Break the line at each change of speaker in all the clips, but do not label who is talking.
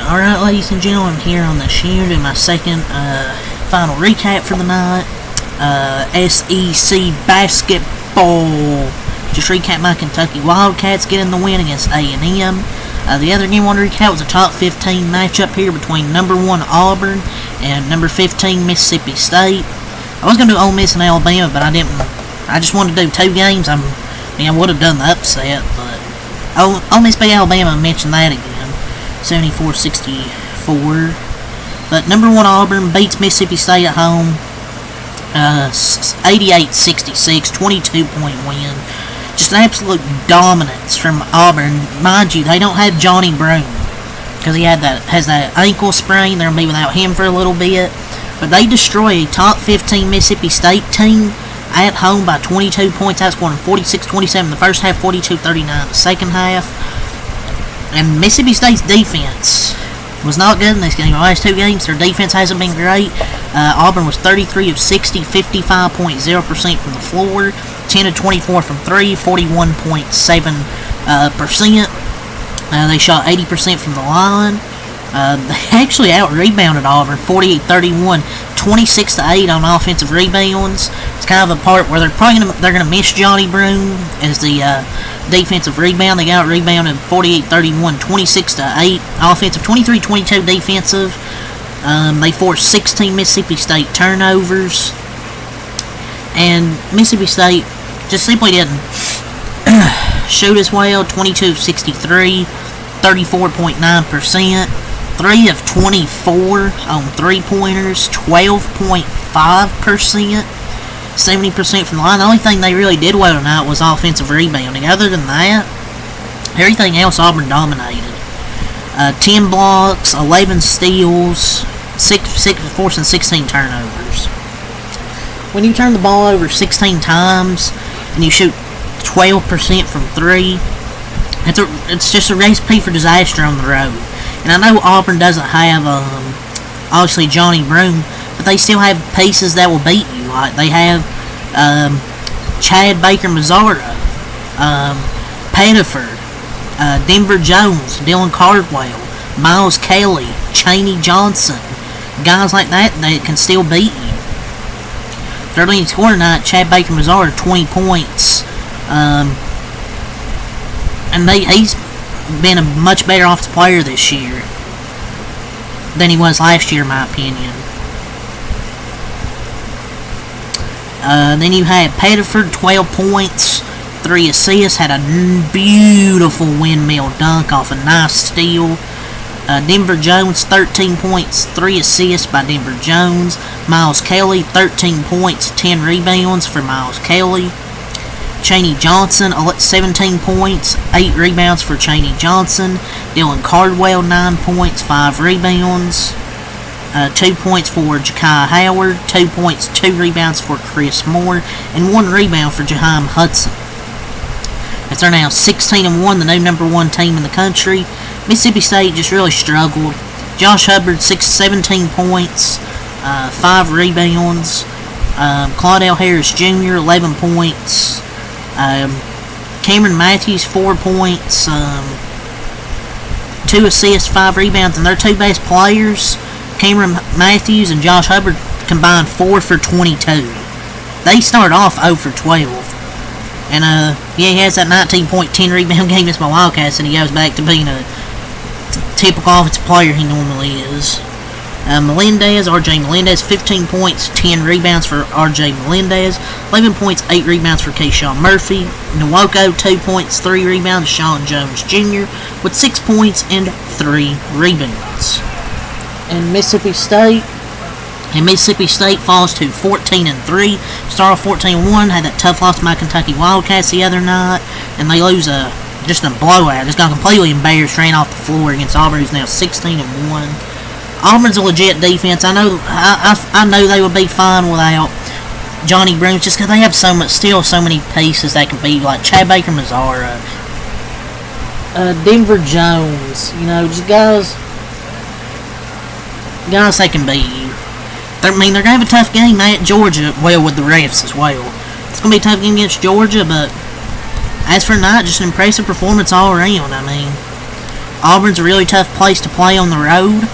Alright, ladies and gentlemen, I'm here on the show doing my second final recap for the night. SEC basketball. Just recap my Kentucky Wildcats getting the win against A&M. The other game I want to recap was a top 15 matchup here between number 1 Auburn and number 15 Mississippi State. I was going to do Ole Miss and Alabama, but I didn't. I just wanted to do 2 games. I would have done the upset, but Ole Miss beat Alabama. I mentioned that again. 74-64. But number 1 Auburn beats Mississippi State at home. 88-66, 22-point win. Just an absolute dominance from Auburn. Mind you, they don't have Johnny Broome because he has that ankle sprain. They'll be without him for a little bit. But they destroy a top 15 Mississippi State team at home by 22 points. Outscoring 46-27 the first half, 42-39 the second half. And Mississippi State's defense was not good in this game. The last 2 games, their defense hasn't been great. Auburn was 33 of 60, 55.0% from the floor, 10 of 24 from 3, 41.7%. They shot 80% from the line. They actually out-rebounded Auburn, 48-31, 26-8 on offensive rebounds. It's kind of a part where they're gonna miss Johnny Broome as the defensive rebound. They got rebounded 48-31, 26-8 offensive, 23-22 defensive. They forced 16 Mississippi State turnovers, and Mississippi State just simply didn't shoot as well. 22 of 63, 34.9%. 3 of 24 on 3-pointers, 12.5%, 70% from the line. The only thing they really did well tonight was offensive rebounding. Other than that, everything else Auburn dominated. 10 blocks, 11 steals, forcing 16 turnovers. When you turn the ball over 16 times and you shoot 12% from 3, it's just a recipe for disaster on the road. And I know Auburn doesn't have, obviously, Johnny Broome, but they still have pieces that will beat you. Like, they have Chad Baker-Mazzara, Pettiford, Denver Jones, Dylan Cardwell, Miles Kelly, Chaney Johnson, guys like that can still beat you. Their leading scorer tonight, Chad Baker-Mazzara, 20 points. And he's been a much better offensive player this year than he was last year, in my opinion. Then you had Pettiford, 12 points, 3 assists, had a beautiful windmill dunk off a nice steal. Denver Jones, 13 points, 3 assists by Denver Jones. Miles Kelly, 13 points, 10 rebounds for Miles Kelly. Chaney Johnson, 17 points, 8 rebounds for Chaney Johnson. Dylan Cardwell, 9 points, 5 rebounds. 2 points for Ja'Kai Howard, 2 points, 2 rebounds for Chris Moore, and 1 rebound for Jaheim Hudson. As they're now 16-1, the new number 1 team in the country. Mississippi State just really struggled. Josh Hubbard, 17 points, 5 rebounds. Claudell Harris Jr., 11 points. Cameron Matthews, 4 points, 2 assists, 5 rebounds, and their 2 best players, Cameron Matthews and Josh Hubbard, combined 4 for 22. They start off 0 for 12. And, he has that 19-point, 10-rebound game against my Wildcats, and he goes back to being a typical offensive player he normally is. RJ Melendez, 15 points, 10 rebounds for RJ Melendez, 11 points, 8 rebounds for Keyshawn Murphy. Nwoko, 2 points, 3 rebounds, Sean Jones Jr. with 6 points and 3 rebounds. And Mississippi State falls to 14-3. Start off 14-1, had that tough loss to my Kentucky Wildcats the other night, and they lose just a blowout. Just got completely embarrassed, ran off the floor against Auburn, who's now 16-1. Auburn's a legit defense. I know they would be fine without Johnny Broome, just because they have so many pieces that can be like Chad Baker-Mazzara, Denver Jones. Just guys that can beat you. They're gonna have a tough game at Georgia. Well, with the refs as well. It's gonna be a tough game against Georgia, but as for tonight, just an impressive performance all around. Auburn's a really tough place to play on the road.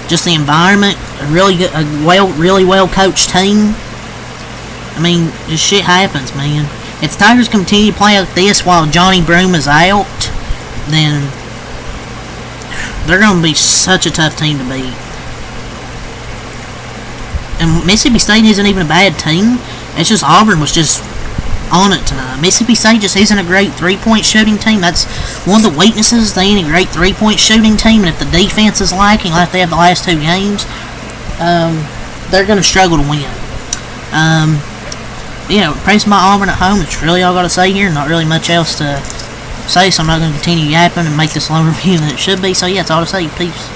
Just the environment, really well coached team. I mean, just shit happens, man. If the Tigers continue to play like this while Johnny Broom is out, then they're going to be such a tough team to beat. And Mississippi State isn't even a bad team. It's just Auburn was just on it tonight. Mississippi State just isn't a great three-point shooting team. That's one of the weaknesses. They ain't a great three-point shooting team, and if the defense is lacking like they have the last 2 games, they're going to struggle to win. Praising my Auburn at home, that's really all I got to say here. Not really much else to say, so I'm not going to continue yapping and make this longer review than it should be. So, yeah, that's all to say. Peace.